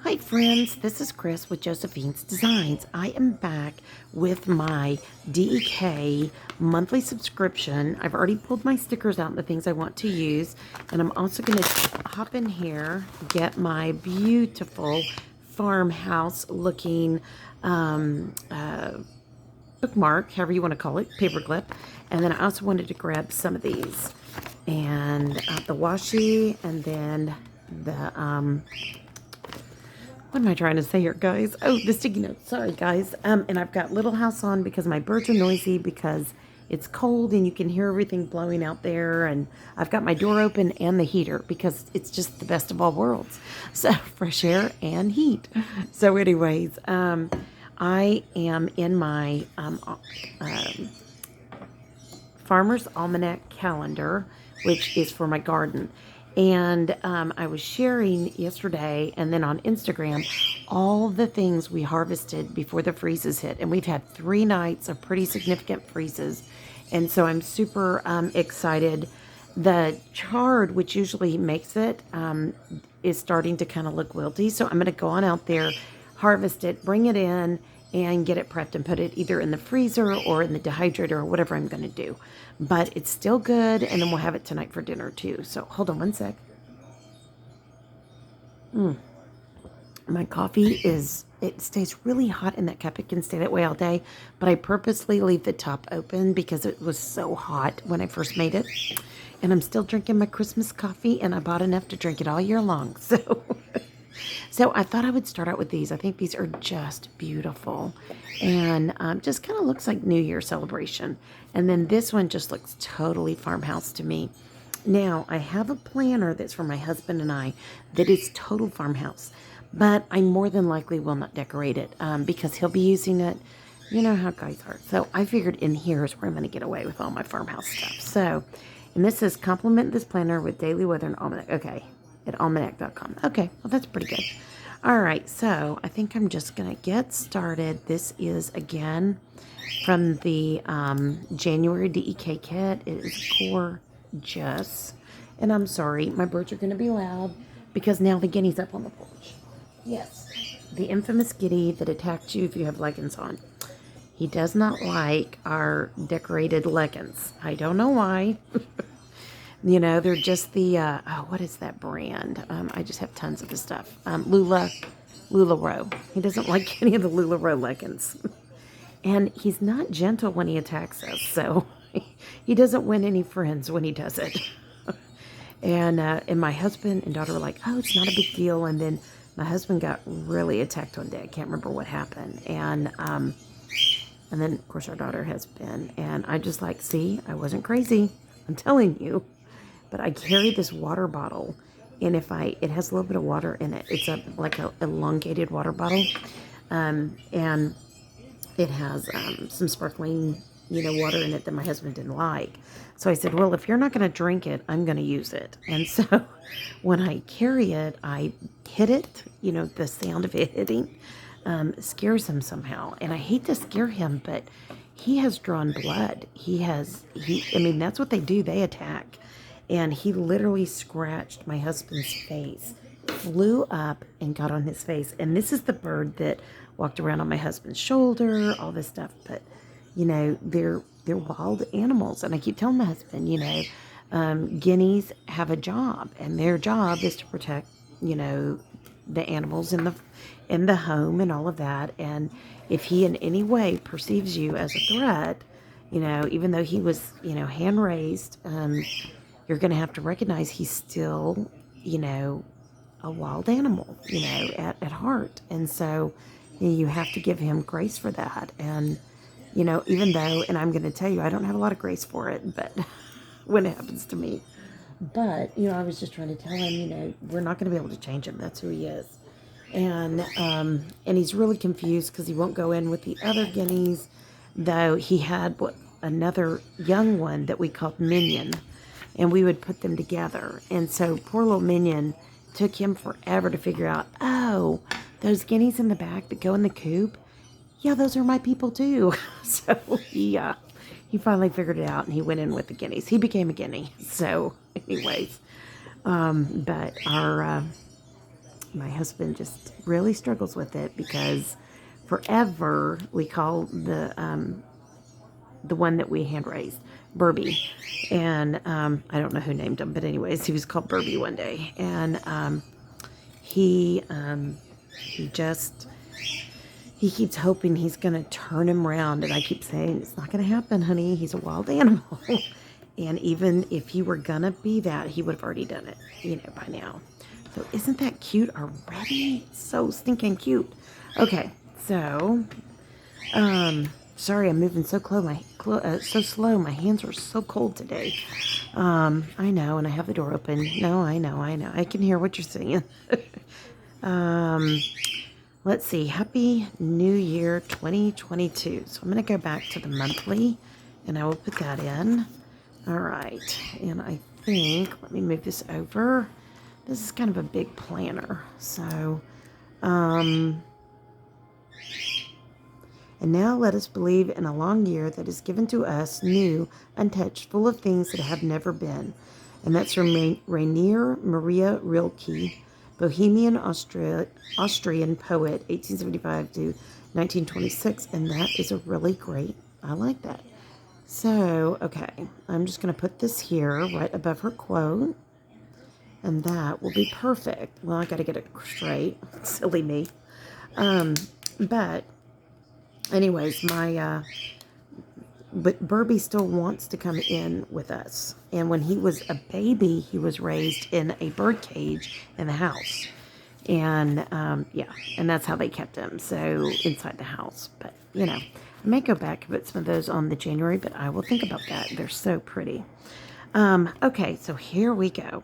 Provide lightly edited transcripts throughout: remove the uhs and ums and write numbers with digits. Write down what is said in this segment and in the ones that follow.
Hi friends, this is Chris with Josephine's Designs. I am back with my DEK monthly subscription. I've already pulled my stickers out and the things I want to use. And I'm also going to hop in here, get my beautiful farmhouse looking bookmark, however you want to call it, paper clip. And then I also wanted to grab some of these. And the washi and then the what am I trying to say here, guys? Oh, the sticky notes. Sorry, guys. And I've got Little House on because my birds are noisy because it's cold and you can hear everything blowing out there. And I've got my door open and the heater because it's just the best of all worlds. So fresh air and heat. So anyways, I am in my Farmer's Almanac calendar, which is for my garden. And I was sharing yesterday and then on Instagram all the things we harvested before the freezes hit. And we've had 3 nights of pretty significant freezes. And so I'm super excited. The chard, which usually makes it, is starting to kind of look wilty. So I'm going to go on out there, harvest it, bring it in, and get it prepped and put it either in the freezer or in the dehydrator or whatever I'm going to do. But it's still good, and then we'll have it tonight for dinner too. So hold on one sec. My coffee it stays really hot in that cup. It can stay that way all day, but I purposely leave the top open because it was so hot when I first made it. And I'm still drinking my Christmas coffee, and I bought enough to drink it all year long. So I thought I would start out with these. I think these are just beautiful and just kind of looks like New Year celebration. And then this one just looks totally farmhouse to me. Now, I have a planner that's for my husband and I that is total farmhouse, but I more than likely will not decorate it because he'll be using it. You know how guys are. So I figured in here is where I'm going to get away with all my farmhouse stuff. So, and this says complement this planner with daily weather and almanac. Okay. At almanac.com. Okay, well, that's pretty good. All right, so I think I'm just going to get started. This is, again, from the January DEK kit. It is gorgeous. And I'm sorry, my birds are going to be loud because now the guinea's up on the porch. Yes, the infamous guinea that attacked you if you have leggings on. He does not like our decorated leggings. I don't know why. You know, they're just the, what is that brand? I just have tons of the stuff. LuLaRoe. He doesn't like any of the LuLaRoe leggings. And he's not gentle when he attacks us, so he doesn't win any friends when he does it. And my husband and daughter were like, oh, it's not a big deal. And then my husband got really attacked one day. I can't remember what happened. And then, of course, our daughter has been. And I just like, see, I wasn't crazy. I'm telling you. But I carry this water bottle, and it has a little bit of water in it. It's like a elongated water bottle, and it has some sparkling, water in it that my husband didn't like. So I said, well, if you're not going to drink it, I'm going to use it. And so when I carry it, I hit it. The sound of it hitting scares him somehow, and I hate to scare him, but he has drawn blood. That's what they do. They attack. And he literally scratched my husband's face, flew up and got on his face. And this is the bird that walked around on my husband's shoulder, all this stuff. But, they're wild animals. And I keep telling my husband, guineas have a job. And their job is to protect, the animals in the home and all of that. And if he in any way perceives you as a threat, even though he was, hand raised, you're going to have to recognize he's still, a wild animal, at heart. And so you have to give him grace for that. And, even though, and I'm going to tell you, I don't have a lot of grace for it, but when it happens to me. But, I was just trying to tell him, we're not going to be able to change him. That's who he is. And he's really confused because he won't go in with the other guineas, though he had another young one that we called Minion. And we would put them together. And so poor little Minion took him forever to figure out, oh, those guineas in the back that go in the coop, yeah, those are my people too. So he finally figured it out and he went in with the guineas. He became a guinea. So anyways, but our my husband just really struggles with it because forever we call the one that we hand raised Burby, and I don't know who named him, but anyways, he was called Burby one day, and he just he keeps hoping he's gonna turn him around, and I keep saying it's not gonna happen, honey. He's a wild animal, and even if he were gonna be that, he would have already done it, by now. So isn't that cute already? So stinking cute. Okay, so sorry, I'm moving so so slow. My hands are so cold today. I know, and I have the door open. No, I know. I can hear what you're saying. Let's see. Happy New Year 2022. So I'm going to go back to the monthly, and I will put that in. All right. And I think, let me move this over. This is kind of a big planner. So, and now let us believe in a long year that is given to us, new, untouched, full of things that have never been. And that's from Rainier Maria Rilke, Bohemian Austrian poet, 1875 to 1926. And that is a really great, I like that. So, okay, I'm just going to put this here right above her quote. And that will be perfect. Well, I got to get it straight. Silly me. But anyways, but Burby still wants to come in with us. And when he was a baby, he was raised in a bird cage in the house. And, yeah, and that's how they kept him. So inside the house. But, I may go back and put some of those on the January, but I will think about that. They're so pretty. Okay, so here we go.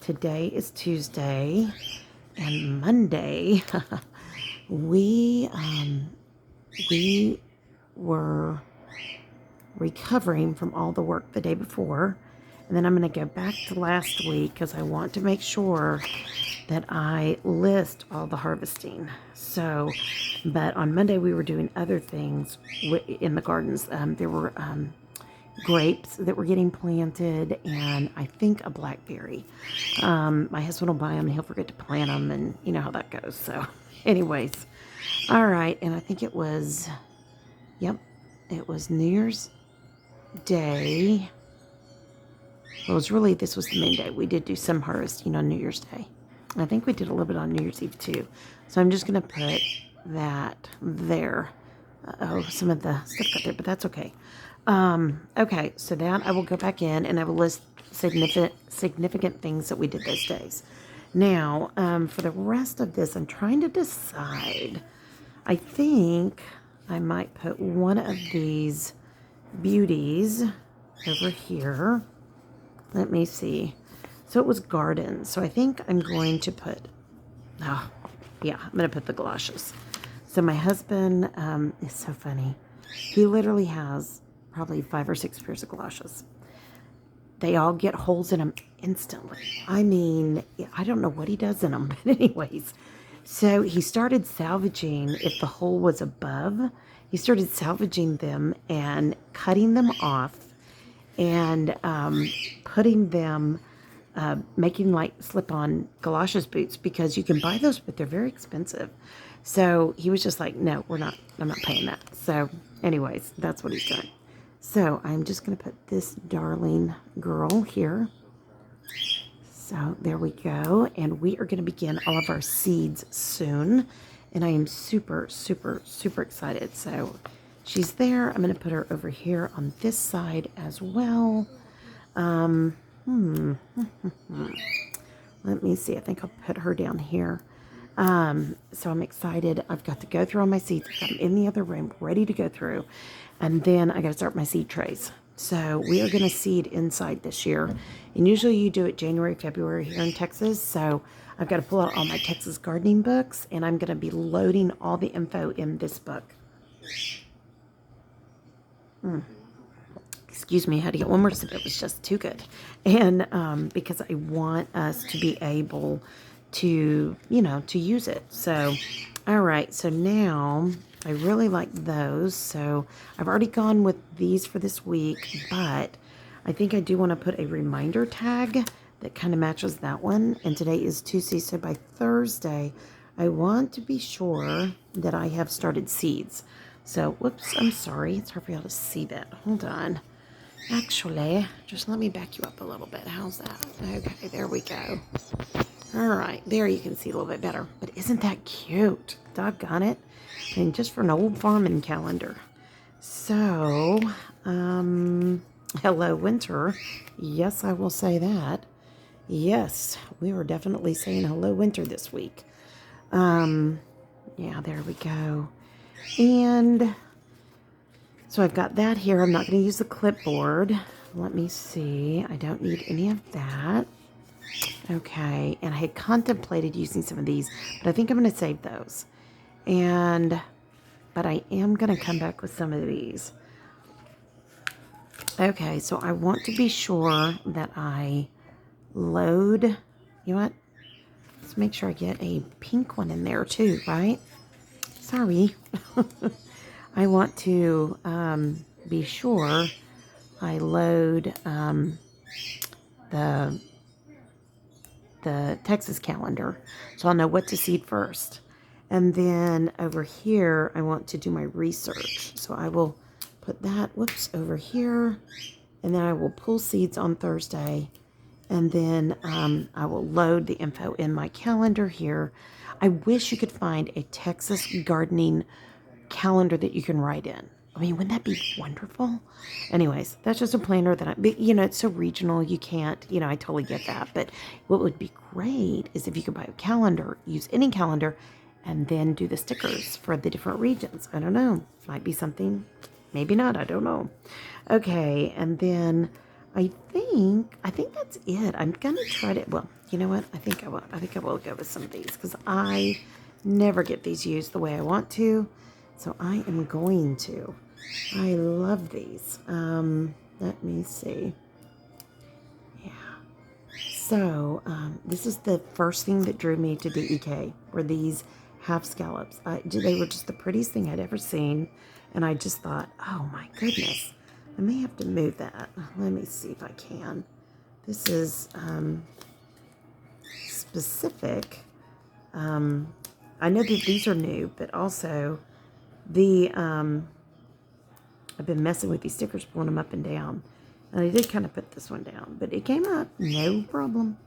Today is Tuesday, and Monday, we were recovering from all the work the day before, and then I'm going to go back to last week because I want to make sure that I list all the harvesting. So, but on Monday we were doing other things in the gardens. There were grapes that were getting planted, and I think a blackberry. My husband will buy them and he'll forget to plant them, and you know how that goes. So anyways, all right. And I think it was New Year's Day. Well, this was the main day. We did do some harvesting on New Year's Day. I think we did a little bit on New Year's Eve too. So I'm just going to put that there. Some of the stuff got there, but that's okay. Okay, so that I will go back in and I will list significant things that we did those days. Now, for the rest of this, I'm trying to decide. I think I might put one of these beauties over here. Let me see. So it was gardens. So I think I'm going to put, I'm going to put the galoshes. So my husband is so funny. He literally has probably 5 or 6 pairs of galoshes. They all get holes in them instantly. I mean, I don't know what he does in them, but anyways. So he started salvaging, if the hole was above, he started salvaging them and cutting them off and putting them, making like slip-on galoshes boots, because you can buy those, but they're very expensive. So he was just like, no, I'm not paying that. So anyways, that's what he's doing. So I'm just going to put this darling girl here. So there we go. And we are going to begin all of our seeds soon. And I am super, super, super excited. So she's there. I'm going to put her over here on this side as well. Let me see. I think I'll put her down here. So I'm excited. I've got to go through all my seeds. I've got them in the other room ready to go through. And then I got to start my seed trays. So we are going to seed inside this year. And usually you do it January, February here in Texas. So I've got to pull out all my Texas gardening books. And I'm going to be loading all the info in this book. Excuse me, I had to get one more sip. It was just too good. And because I want us to be able to, to use it. So, all right. So now I really like those. So I've already gone with these for this week, but I think I do want to put a reminder tag that kind of matches that one. And today is Tuesday, so by Thursday, I want to be sure that I have started seeds. So, whoops, I'm sorry. It's hard for y'all to see that. Hold on. Actually, just let me back you up a little bit. How's that? Okay, there we go. All right, there you can see a little bit better. But isn't that cute? Doggone it. I mean, just for an old farming calendar. So, hello, winter. Yes, I will say that. Yes, we were definitely saying hello, winter this week. Yeah, there we go. And so I've got that here. I'm not going to use the clipboard. Let me see. I don't need any of that. Okay, and I had contemplated using some of these, but I think I'm going to save those. But I am going to come back with some of these. Okay, so I want to be sure that I load, you know what? Let's make sure I get a pink one in there too, right? Sorry. I want to be sure I load the Texas calendar, so I'll know what to seed first. And then over here, I want to do my research. So I will put that, whoops, over here, and then I will pull seeds on Thursday, and then I will load the info in my calendar here. I wish you could find a Texas gardening calendar that you can write in. I mean, wouldn't that be wonderful? Anyways, that's just a planner that it's so regional, you can't, I totally get that. But what would be great is if you could buy a calendar, use any calendar, and then do the stickers for the different regions. I don't know. Might be something. Maybe not. I don't know. Okay, and then I think that's it. I'm gonna try to. Well, you know what? I think I will go with some of these because I never get these used the way I want to. So I am going to. I love these. Let me see. Yeah. So this is the first thing that drew me to DEK, were these half scallops. They were just the prettiest thing I'd ever seen. And I just thought, oh my goodness. I may have to move that. Let me see if I can. This is specific. I know that these are new, but also I've been messing with these stickers, pulling them up and down. And I did kind of put this one down, but it came up, no problem.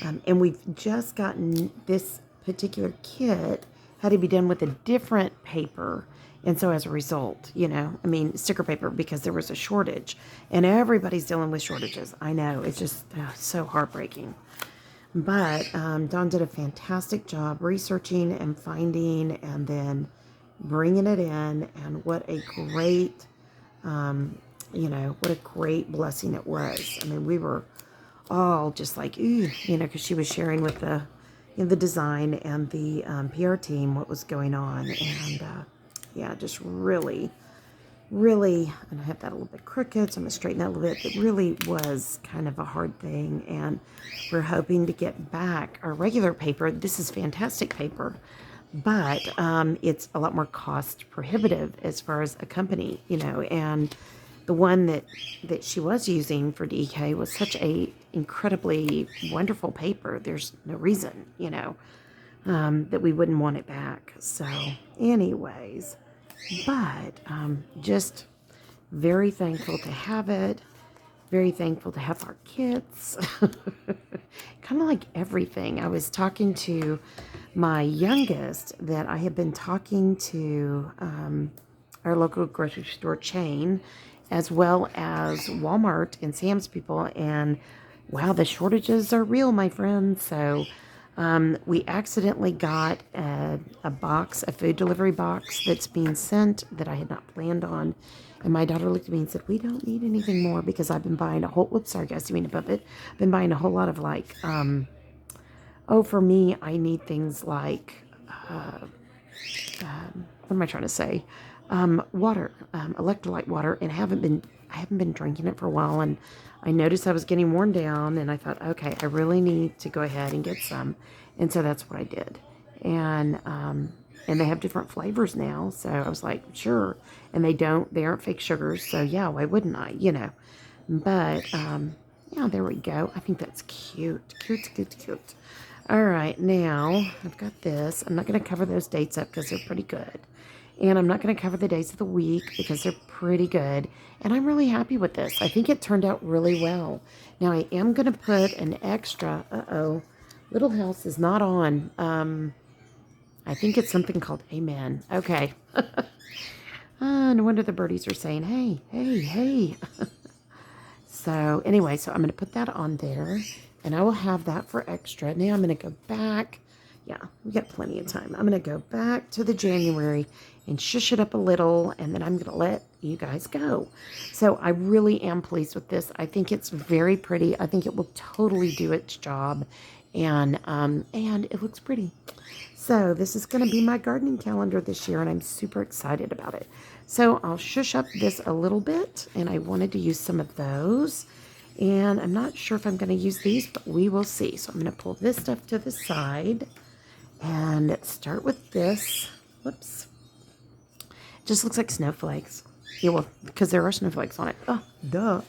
And we've just gotten this particular kit, had to be done with a different paper. And so as a result, sticker paper, because there was a shortage. And everybody's dealing with shortages. I know, it's just so heartbreaking. But Dawn did a fantastic job researching and finding and then bringing it in. And what a great, what a great blessing it was. I mean, we were all just like, ooh, because she was sharing with the design and the PR team what was going on. And yeah, just really, really, and I have that a little bit crooked, so I'm going to straighten that a little bit. It really was kind of a hard thing, and we're hoping to get back our regular paper. This is fantastic paper, but it's a lot more cost prohibitive as far as a company, and the one that she was using for DK was such a incredibly wonderful paper. There's no reason, that we wouldn't want it back. So anyways, but just very thankful to have it. Very thankful to have our kits. Kind of like everything. I was talking to my youngest that I have been talking to our local grocery store chain, as well as Walmart and Sam's people, and wow, the shortages are real, my friends. So we accidentally got a food delivery box that's being sent that I had not planned on. And my daughter looked at me and said, we don't need anything more, because I've been buying a whole, whoops, sorry guys, I mean above it. I've been buying a whole lot of for me, I need things like, what am I trying to say? Water, electrolyte water, and I haven't been drinking it for a while, and I noticed I was getting worn down, and I thought, okay, I really need to go ahead and get some, and so that's what I did. And they have different flavors now, so I was like, sure, and they aren't fake sugars, so yeah, why wouldn't I, But yeah, Oh, there we go. I think that's cute. Cute, cute, cute. All right, now I've got this. I'm not going to cover those dates up because they're pretty good. And I'm not going to cover the days of the week because they're pretty good. And I'm really happy with this. I think it turned out really well. Now, I am going to put an extra, Little House is not on. I think it's something called Amen. Okay. No wonder the birdies are saying, hey, hey, hey. So anyway, so I'm going to put that on there, and I will have that for extra. Now I'm going to go back. Yeah, we got plenty of time. I'm going to go back to the January and shush it up a little, and then I'm going to let you guys go. So I really am pleased with this. I think it's very pretty. I think it will totally do its job, and it looks pretty. So this is going to be my gardening calendar this year, and I'm super excited about it. So I'll shush up this a little bit, and I wanted to use some of those. And I'm not sure if I'm going to use these, but we will see. So I'm going to pull this stuff to the side and start with this. Whoops. It just looks like snowflakes. Yeah, well, because there are snowflakes on it. Oh, duh.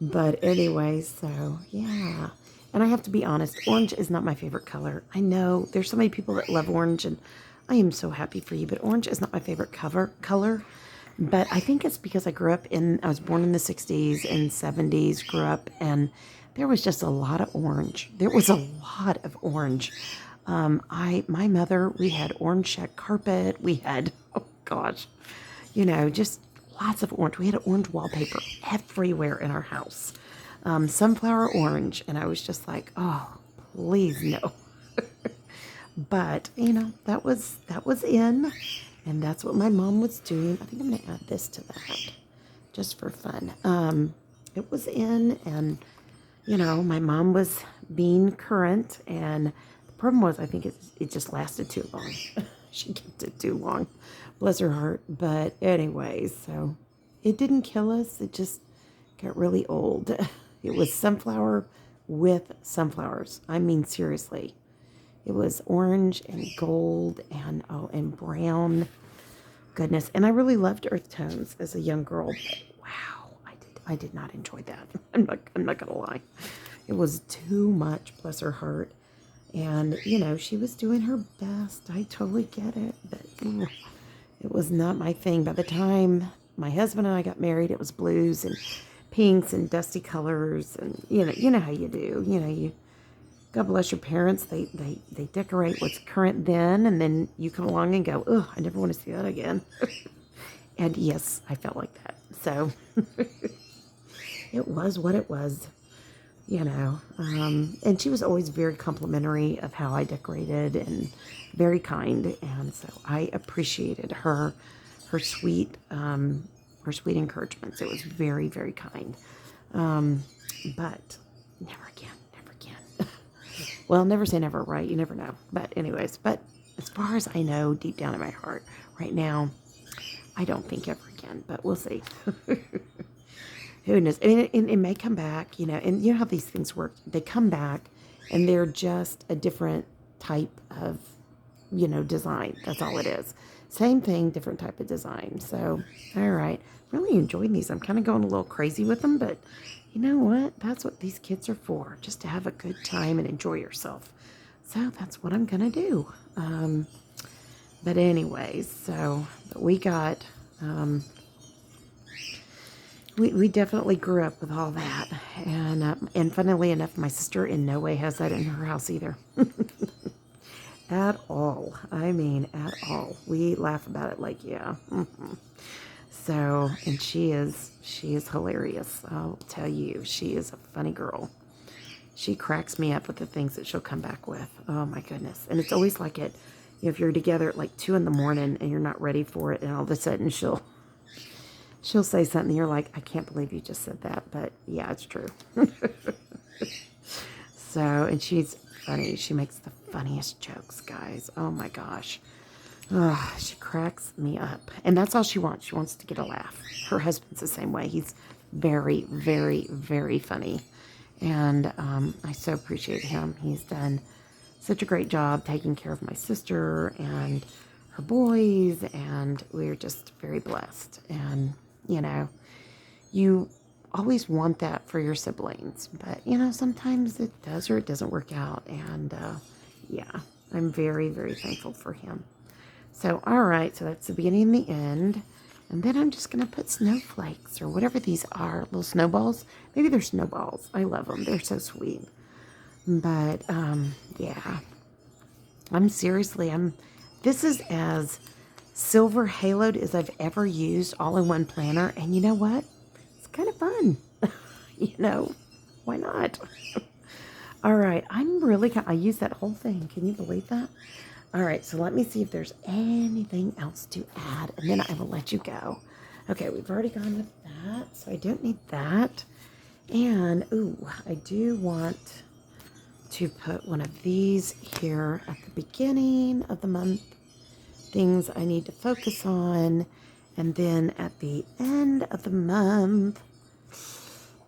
But anyway, so yeah. And I have to be honest, orange is not my favorite color. I know there's so many people that love orange, and I am so happy for you, but orange is not my favorite color. But I think it's because I was born in the 60s and 70s, grew up, and there was just a lot of orange. There was a lot of orange. My mother, we had orange check carpet. We had, oh gosh, just lots of orange. We had orange wallpaper everywhere in our house. Sunflower orange, and I was just like, oh, please no. But that was in, and that's what my mom was doing. I think I'm gonna add this to that just for fun. It was in, and my mom was being current, and the problem was I think it just lasted too long. She kept it too long, bless her heart. But anyway, so it didn't kill us. It just got really old. It was sunflower with sunflowers. I mean, seriously. It was orange and gold and brown. Goodness. And I really loved earth tones as a young girl. But wow, I did not enjoy that. I'm not gonna lie. It was too much, bless her heart. And she was doing her best. I totally get it. But it was not my thing. By the time my husband and I got married, it was blues and pinks and dusty colors, and you know how you do. You God bless your parents. They decorate what's current then, and then you come along and go, oh, I never want to see that again. And yes, I felt like that. So it was what it was, and she was always very complimentary of how I decorated and very kind. And so I appreciated her sweet encouragements. It was very, very kind. But never again. Well, never say never, right? You never know. But anyways, as far as I know, deep down in my heart, right now, I don't think ever again, but we'll see. Who knows? I mean, it may come back, and you know how these things work. They come back, and they're just a different type of, design. That's all it is. Same thing, different type of design. So, all right. Really enjoying these. I'm kind of going a little crazy with them, but you know what? That's what these kids are for, just to have a good time and enjoy yourself. So that's what I'm going to do. But anyways, but we got, we definitely grew up with all that. And funnily enough, my sister in no way has that in her house either. At all. I mean, at all. We laugh about it like, yeah. Mm-hmm. So, and she is hilarious. I'll tell you, she is a funny girl. She cracks me up with the things that she'll come back with. Oh my goodness. And it's always like if you're together at like 2 in the morning and you're not ready for it, and all of a sudden she'll say something and you're like, I can't believe you just said that. But yeah, it's true. So, and she's funny. She makes the funniest jokes, guys. Oh my gosh. Oh, she cracks me up. And that's all she wants. She wants to get a laugh. Her husband's the same way. He's very, very, very funny. And I so appreciate him. He's done such a great job taking care of my sister and her boys. And we're just very blessed. And, always want that for your siblings. But, you know, sometimes it does or it doesn't work out. And, yeah, I'm very, very thankful for him. So, all right, so that's the beginning and the end. And then I'm just going to put snowflakes or whatever these are, little snowballs. Maybe they're snowballs. I love them. They're so sweet. But, yeah, this is as silver haloed as I've ever used all-in-one planner. And you know what? It's kind of fun. You know, why not? All right, I used that whole thing. Can you believe that? All right, so let me see if there's anything else to add, and then I will let you go. Okay, we've already gone with that, so I don't need that. And, ooh, I do want to put one of these here at the beginning of the month. Things I need to focus on. And then at the end of the month,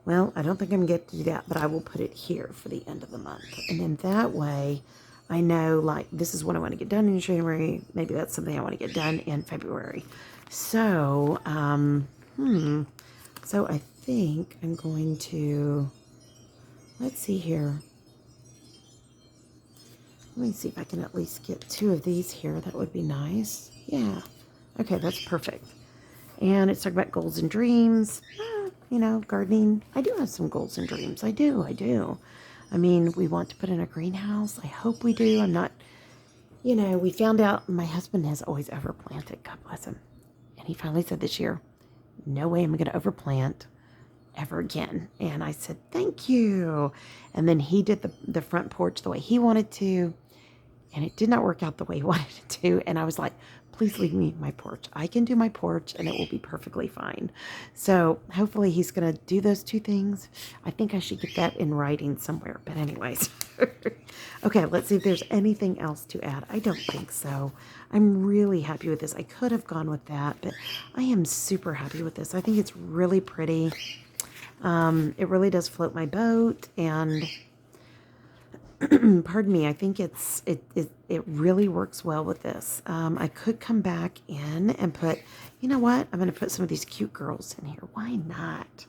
well, I don't think I'm going to get to do that, but I will put it here for the end of the month. And then that way, I know, like, this is what I want to get done in January. Maybe that's something I want to get done in February. So, so I think I'm going to, let's see here. Let me see if I can at least get 2 of these here. That would be nice. Yeah. Okay, that's perfect. And it's talking about goals and dreams. You know, gardening. I do have some goals and dreams. I do. I mean, we want to put in a greenhouse. I hope we do. I'm not, you know, we found out my husband has always overplanted. God bless him. And he finally said this year, no way am I going to overplant ever again. And I said, thank you. And then he did the front porch the way he wanted to. And it did not work out the way he wanted it to. And I was like, please leave me my porch. I can do my porch and it will be perfectly fine. So hopefully he's going to do those 2 things. I think I should get that in writing somewhere. But anyways. Okay, let's see if there's anything else to add. I don't think so. I'm really happy with this. I could have gone with that, but I am super happy with this. I think it's really pretty. It really does float my boat, and pardon me, I think it really works well with this. I could come back in and put, you know what? I'm going to put some of these cute girls in here. Why not?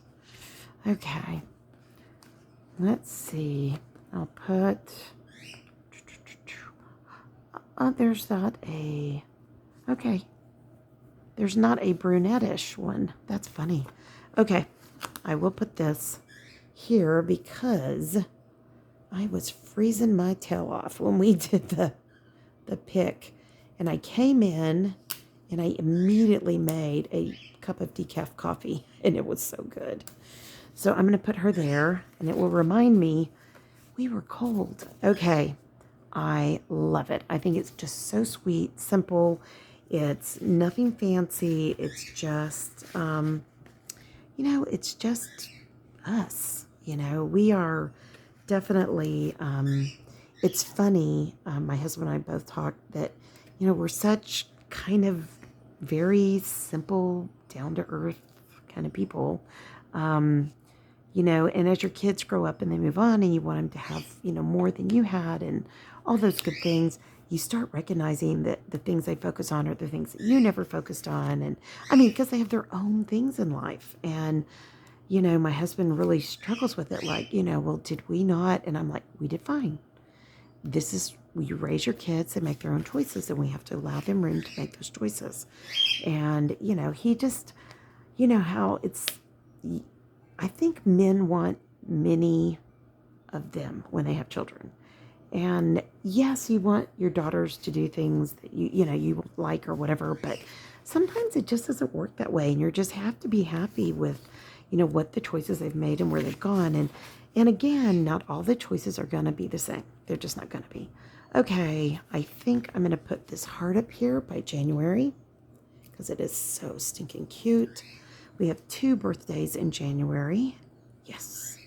Okay. Let's see. I'll put, there's not a, okay. There's not a brunette-ish one. That's funny. Okay. I will put this here because I was freezing my tail off when we did the pick. And I came in and I immediately made a cup of decaf coffee. And it was so good. So I'm going to put her there. And it will remind me we were cold. Okay. I love it. I think it's just so sweet, simple. It's nothing fancy. It's just, you know, it's just us. You know, we are definitely, it's funny. My husband and I both talk that, you know, we're such kind of very simple, down to earth kind of people. You know, and as your kids grow up and they move on and you want them to have, you know, more than you had and all those good things, you start recognizing that the things they focus on are the things that you never focused on. And I mean, because they have their own things in life. And, you know, my husband really struggles with it. Like, you know, well, did we not? And I'm like, we did fine. This is, you raise your kids and make their own choices, and we have to allow them room to make those choices. And, you know, he just, you know how it's, I think men want many of them when they have children. And yes, you want your daughters to do things that you know, you like or whatever, but sometimes it just doesn't work that way. And you just have to be happy with, you know, what the choices they've made and where they've gone. And again, not all the choices are going to be the same. They're just not going to be. Okay, I think I'm going to put this heart up here by January because it is so stinking cute. We have 2 birthdays in January. Yes.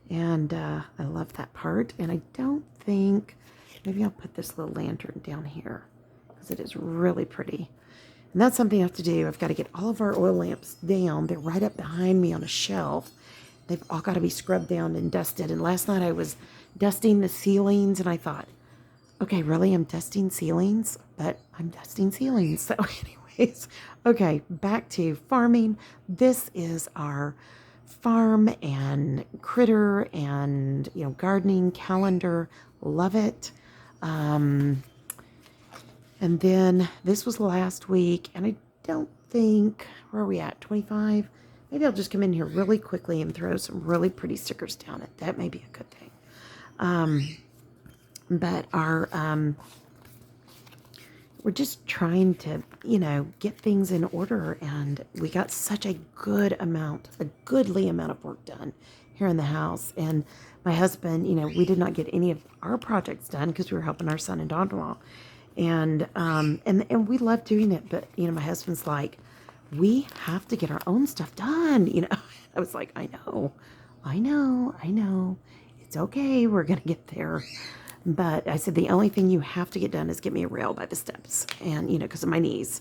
And I love that part. And I don't think, maybe I'll put this little lantern down here because it is really pretty. And that's something I have to do. I've got to get all of our oil lamps down. They're right up behind me on a shelf. They've all got to be scrubbed down and dusted. And last night I was dusting the ceilings and I thought, okay, really, I'm dusting ceilings? But I'm dusting ceilings. So anyways, okay, back to farming. This is our farm and critter and, gardening calendar. Love it. And then this was last week, and I don't think, where are we at, 25? Maybe I'll just come in here really quickly and throw some really pretty stickers down it. That may be a good thing. But we're just trying to, get things in order, and we got such a goodly amount of work done here in the house. And my husband, we did not get any of our projects done because we were helping our son and daughter-in-law. And we love doing it, but my husband's like, we have to get our own stuff done. I was like, I know. It's okay. We're gonna get there. But I said, the only thing you have to get done is get me a rail by the steps, and because of my knees.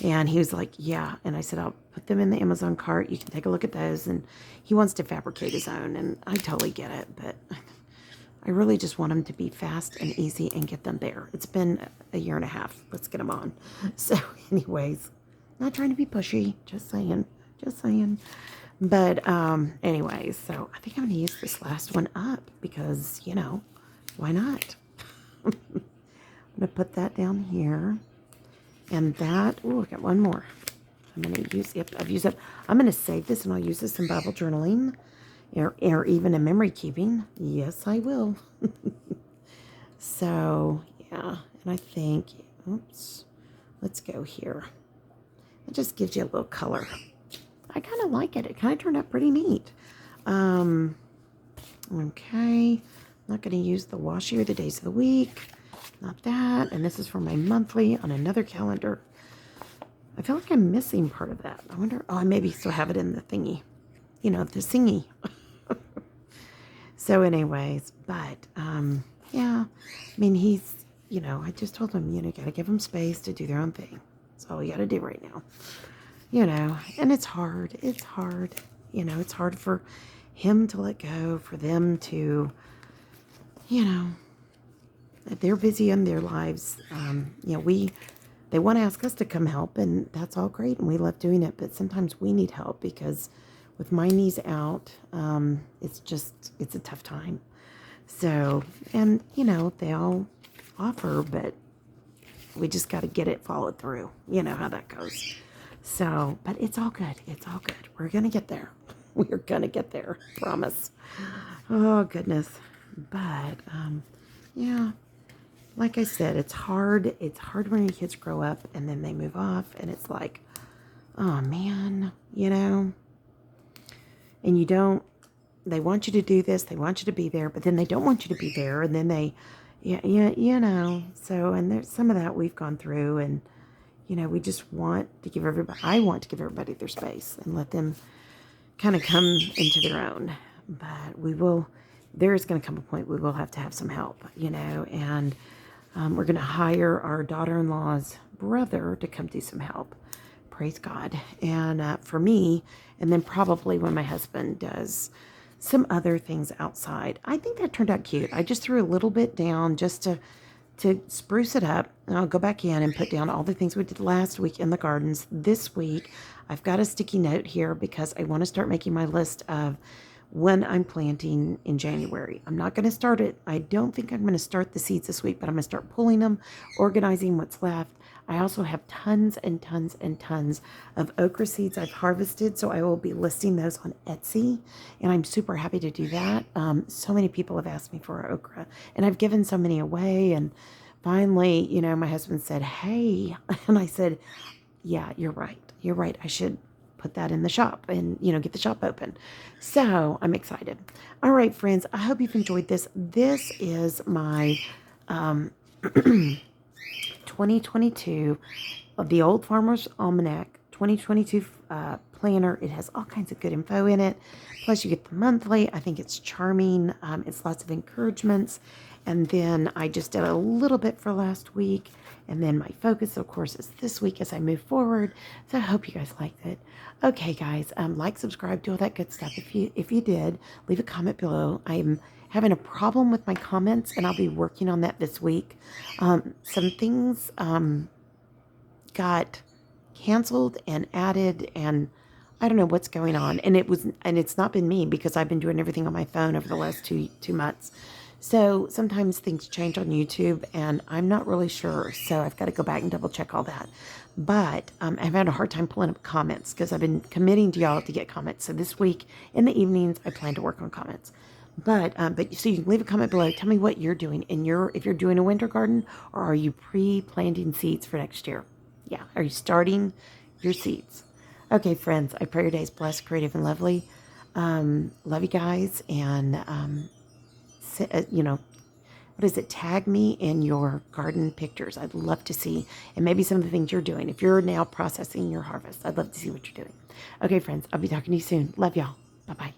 And he was like, yeah. And I said, I'll put them in the Amazon cart. You can take a look at those. And he wants to fabricate his own, and I totally get it, but I really just want them to be fast and easy and get them there. It's been a year and a half. Let's get them on. So anyways, not trying to be pushy, just saying. But anyways, so I think I'm going to use this last one up because, why not? I'm going to put that down here. And that, I got one more. I'm going to use, I've used it. I'm going to save this, and I'll use this in Bible journaling. Or even in memory keeping. Yes, I will. So, yeah. And I think, let's go here. It just gives you a little color. I kind of like it. It kind of turned out pretty neat. Okay. I'm not going to use the washi or the days of the week. Not that. And this is for my monthly on another calendar. I feel like I'm missing part of that. I wonder, I maybe still have it in the thingy. The thingy. So anyways, but, yeah, I mean, he's, I just told him, got to give them space to do their own thing. That's all we got to do right now, and it's hard. It's hard. It's hard for him to let go, for them to, they're busy in their lives. They want to ask us to come help, and that's all great, and we love doing it, but sometimes we need help because with my knees out, it's a tough time. So, and, they all offer, but we just got to get it followed through. You know how that goes. So, but it's all good. It's all good. We're going to get there. We're going to get there. Promise. Oh, goodness. But, yeah, like I said, it's hard. It's hard when your kids grow up and then they move off, and it's like, oh, man, and they want you to do this, they want you to be there, but then they don't want you to be there, and then they, so, and there's some of that we've gone through, and, we just want to give I want to give everybody their space and let them kind of come into their own, but there's going to come a point we will have to have some help, and we're going to hire our daughter-in-law's brother to come do some help. Praise God. And for me, and then probably when my husband does some other things outside. I think that turned out cute. I just threw a little bit down just to spruce it up. And I'll go back in and put down all the things we did last week in the gardens. This week, I've got a sticky note here because I want to start making my list of when I'm planting in January. I'm not going to start it. I don't think I'm going to start the seeds this week, but I'm going to start pulling them, organizing what's left. I also have tons and tons and tons of okra seeds I've harvested, so I will be listing those on Etsy, and I'm super happy to do that. So many people have asked me for okra, and I've given so many away, and finally, my husband said, hey, and I said, yeah, you're right. I should put that in the shop and, get the shop open. So I'm excited. All right, friends, I hope you've enjoyed this. This is my 2022 of the Old Farmer's Almanac 2022 planner. It has all kinds of good info in it. Plus you get the monthly. I think it's charming. It's lots of encouragements. And then I just did a little bit for last week. And then my focus, of course, is this week as I move forward. So I hope you guys liked it. Okay, guys, like, subscribe, do all that good stuff. If you did, leave a comment below. I'm having a problem with my comments, and I'll be working on that this week. Some things got canceled and added, and I don't know what's going on. And it's not been me because I've been doing everything on my phone over the last two months. So sometimes things change on YouTube and I'm not really sure. So I've got to go back and double check all that. But I've had a hard time pulling up comments because I've been committing to y'all to get comments. So this week in the evenings, I plan to work on comments. But so you can leave a comment below. Tell me what you're doing if you're doing a winter garden, or are you pre-planting seeds for next year? Yeah, are you starting your seeds? Okay, friends, I pray your day is blessed, creative, and lovely. Love you guys, and what is it? Tag me in your garden pictures. I'd love to see, and maybe some of the things you're doing. If you're now processing your harvest, I'd love to see what you're doing. Okay, friends, I'll be talking to you soon. Love y'all. Bye-bye.